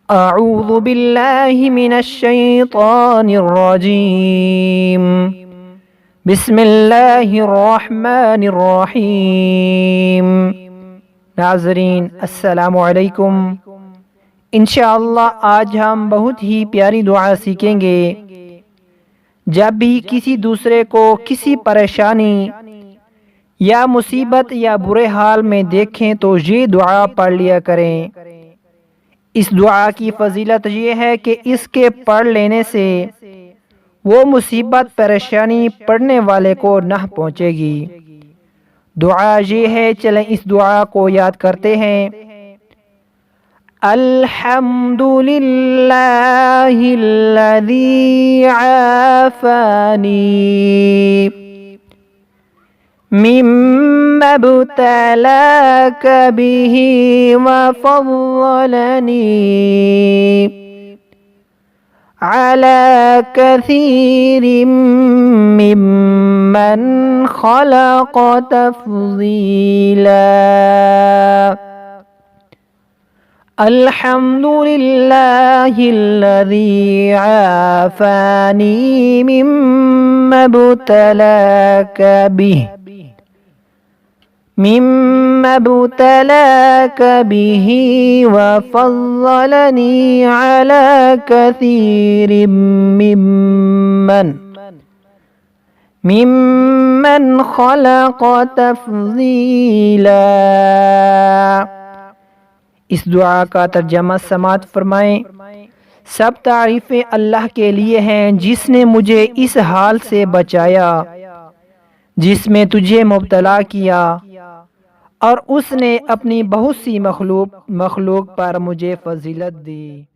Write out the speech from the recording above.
अऊज़ु बिल्लाहि मिनश्शैतानिर्रजीम। बिस्मिल्लाहिर्रहमानिर्रहीम। नाज़रीन अस्सलामु अलैकुम। इंशाअल्लाह आज हम बहुत ही प्यारी दुआ सीखेंगे। जब भी किसी दूसरे को किसी परेशानी या मुसीबत या बुरे हाल में देखें तो ये दुआ पढ़ लिया करें। इस दुआ की फजीलत ये है कि इसके पढ़ लेने से वो मुसीबत परेशानी पढ़ने वाले को न पहुँचेगी। दुआ ये है, चलें इस दुआ को याद करते हैं। अल्हम्दुलिल्लाहिल्लज़ी आफ़ानी मिम्मा इब्तलाक बिही व फ़ज़्ज़लनी अला कसीरिम मिम्मन खलक़ तफ़ज़ीला। अल्हम्दुलिल्लाहिल्लज़ी आफ़ानी मिम्मा इब्तलाक बिही व फ़ज़्ज़लनी अला कसीरिम मिम्मन खलक़ तफ़ज़ीला। इस दुआ का तर्जमा समात फरमाएं। सब तारीफ़ें अल्लाह के लिए हैं जिसने मुझे इस हाल से बचाया जिसमें तुझे मुब्तला किया, और उसने अपनी बहुत सी मखलूक पर मुझे फजीलत दी।